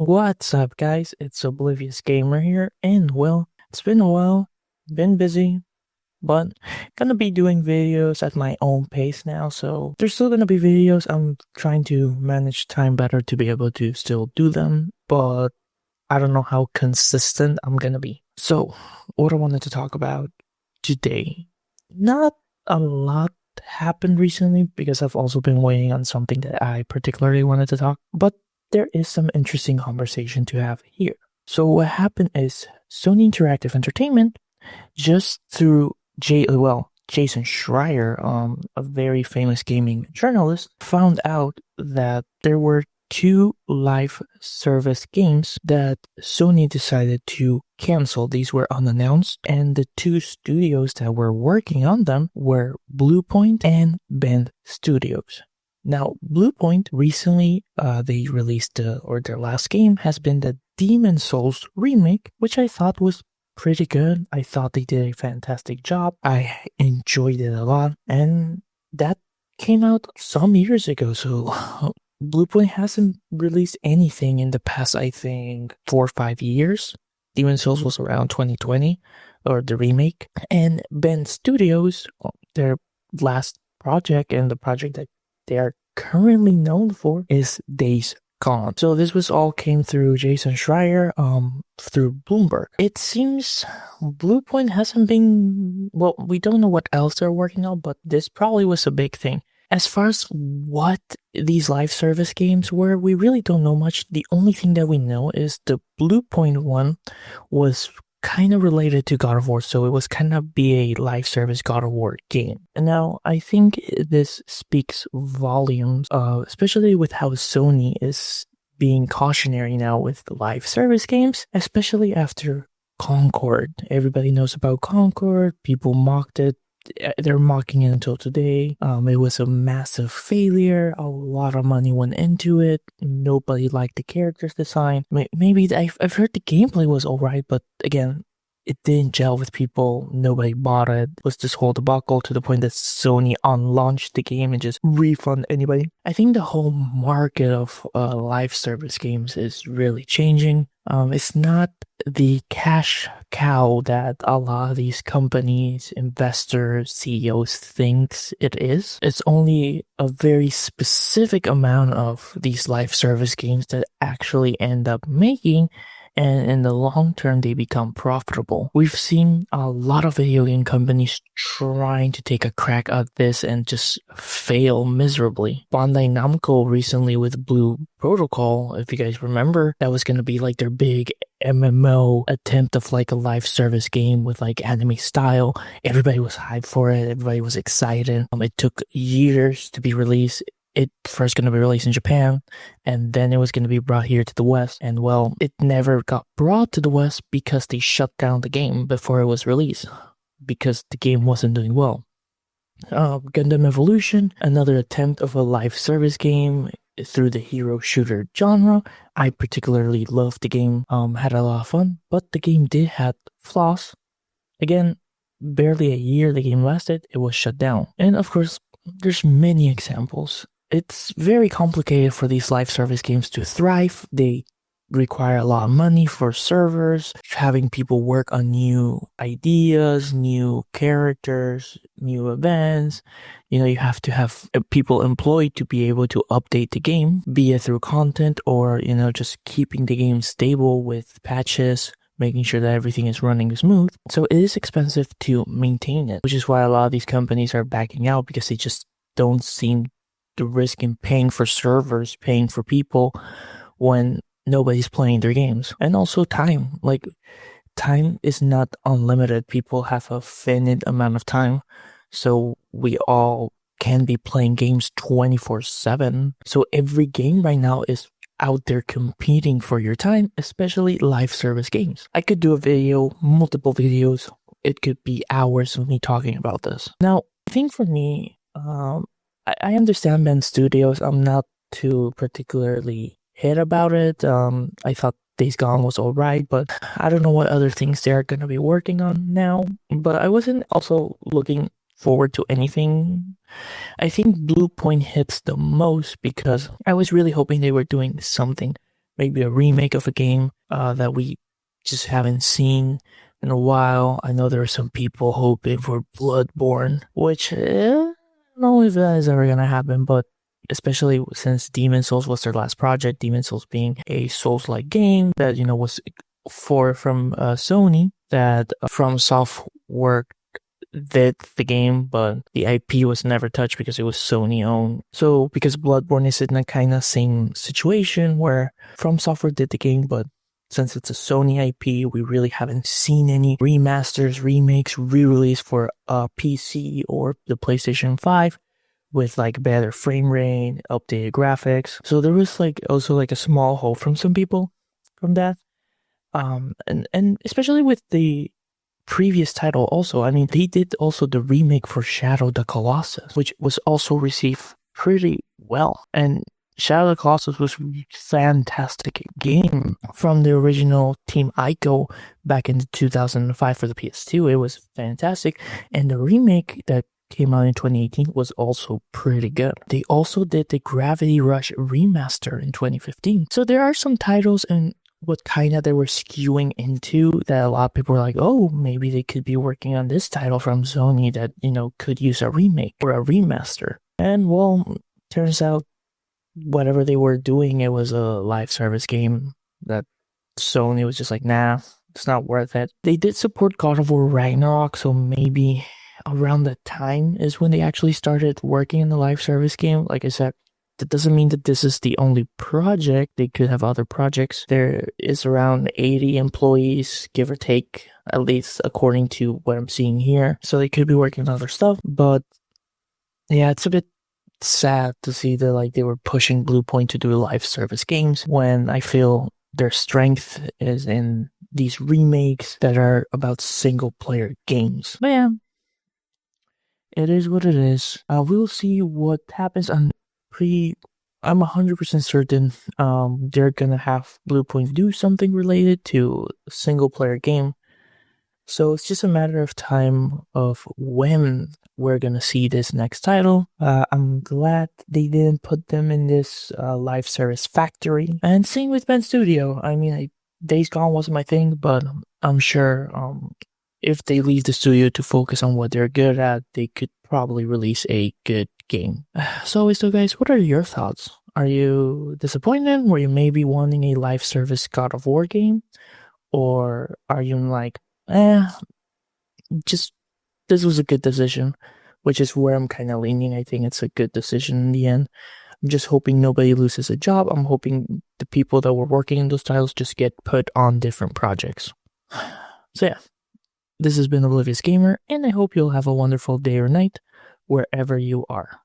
What's up, guys? It's Oblivious Gamer here, and well, it's been a while, been busy, but gonna be doing videos at my own pace now, so there's still gonna be videos. I'm trying to manage time better to be able to still do them, but I don't know how consistent I'm gonna be. So, what I wanted to talk about today, not a lot happened recently because I've also been waiting on something that I particularly wanted to talk, but there is some interesting conversation to have here. So what happened is Sony Interactive Entertainment, just through Jason Schreier, a very famous gaming journalist, found out that there were two live service games that Sony decided to cancel. These were unannounced, and the two studios that were working on them were Bluepoint and Bend Studios. Now, Bluepoint recently, they released their last game has been the Demon's Souls remake, which I thought was pretty good. I thought they did a fantastic job. I enjoyed it a lot, and that came out some years ago. So Bluepoint hasn't released anything in the past, I think, 4 or 5 years. Demon's Souls was around 2020, or the remake, and Bend Studios, their last project and the project that they are currently known for is Days Gone. So this was all came through Jason Schreier, through Bloomberg. It seems Bluepoint hasn't been, well, we don't know what else they're working on, but this probably was a big thing. As far as what these live service games were, we really don't know much. The only thing that we know is the Bluepoint one was kind of related to God of War, so it was kind of be a live service God of War game. And now I think this speaks volumes, especially with how Sony is being cautionary now with the live service games, especially after Concord. Everybody knows about Concord. People mocked it. They're mocking it until today. It was a massive failure. A lot of money went into it. Nobody liked the characters design. Maybe I've heard the gameplay was alright, but again, it didn't gel with people. Nobody bought it. It was this whole debacle to the point that Sony unlaunched the game and just refund anybody. I think the whole market of live service games is really changing. It's not the cash cow that a lot of these companies, investors, CEOs thinks it is. It's only a very specific amount of these live service games that actually end up making, and in the long term, they become profitable. We've seen a lot of video game companies trying to take a crack at this and just fail miserably. Bandai Namco recently with Blue Protocol, if you guys remember, that was going to be like their big MMO attempt of like a live service game with like anime style. Everybody was hyped for it. Everybody was excited. It took years to be released. It first going to be released in Japan, and then it was going to be brought here to the West. And well, it never got brought to the West because they shut down the game before it was released because the game wasn't doing well. Gundam Evolution, another attempt of a live service game through the hero shooter genre. I particularly loved the game, had a lot of fun, but the game did have flaws. Again, barely a year the game lasted, it was shut down. And of course, there's many examples. It's very complicated for these live service games to thrive. They require a lot of money for servers, having people work on new ideas, new characters, new events. You have to have people employed to be able to update the game, be it through content or, just keeping the game stable with patches, making sure that everything is running smooth. So it is expensive to maintain it, which is why a lot of these companies are backing out because they just don't see the risk in paying for servers, paying for people when nobody's playing their games. And also time. Time is not unlimited. People have a finite amount of time. So we all can be playing games 24/7. So every game right now is out there competing for your time, especially live service games. I could do a video, multiple videos. It could be hours of me talking about this. Now, I think for me, I understand Bend Studios. I'm not too particularly hit about it. I thought Days Gone was alright, but I don't know what other things they're going to be working on now. But I wasn't also looking forward to anything. I think Bluepoint hits the most because I was really hoping they were doing something maybe a remake of a game that we just haven't seen in a while. I know there are some people hoping for Bloodborne, which I don't know if that is ever gonna happen, but especially since Demon Souls was their last project, Demon Souls being a Souls-like game that, was from Sony, that From Software did the game, but the IP was never touched because it was Sony owned. So because Bloodborne is in a kind of same situation where From Software did the game, but since it's a Sony IP, we really haven't seen any remasters, remakes, re-release for PC or the PlayStation 5 with like better frame rate, updated graphics. So there was also a small hope from some people from that. And especially with the previous title also. I mean, they did also the remake for Shadow the Colossus, which was also received pretty well. And Shadow the Colossus was a fantastic game from the original Team Ico back in 2005 for the PS2. It was fantastic. And the remake that came out in 2018 was also pretty good. They also did the Gravity Rush remaster in 2015. So there are some titles and what kind of they were skewing into that a lot of people were like, oh, maybe they could be working on this title from Sony that, could use a remake or a remaster. And well, turns out whatever they were doing, it was a live service game that Sony was just like, nah, it's not worth it. They did support God of War Ragnarok, so maybe around that time is when they actually started working in the live service game. Like I said, that doesn't mean that this is the only project. They could have other projects. There is around 80 employees, give or take, at least according to what I'm seeing here. So they could be working on other stuff. But yeah, it's a bit sad to see that they were pushing Bluepoint to do live service games when I feel their strength is in these remakes that are about single player games. But yeah, it is what it is. We'll see what happens. I'm 100% certain they're gonna have Bluepoint do something related to a single player game. So it's just a matter of time of when we're gonna see this next title. I'm glad they didn't put them in this live service factory. And same with Ben Studio. I mean, Days Gone wasn't my thing, but I'm sure if they leave the studio to focus on what they're good at, they could probably release a good game. So guys, what are your thoughts? Are you disappointed? Were you maybe wanting a live service God of War game? Or are you like, just this was a good decision, which is where I'm kind of leaning. I think it's a good decision in the end. I'm just hoping nobody loses a job. I'm hoping the people that were working in those titles just get put on different projects. So yeah, this has been Oblivious Gamer, and I hope you'll have a wonderful day or night wherever you are.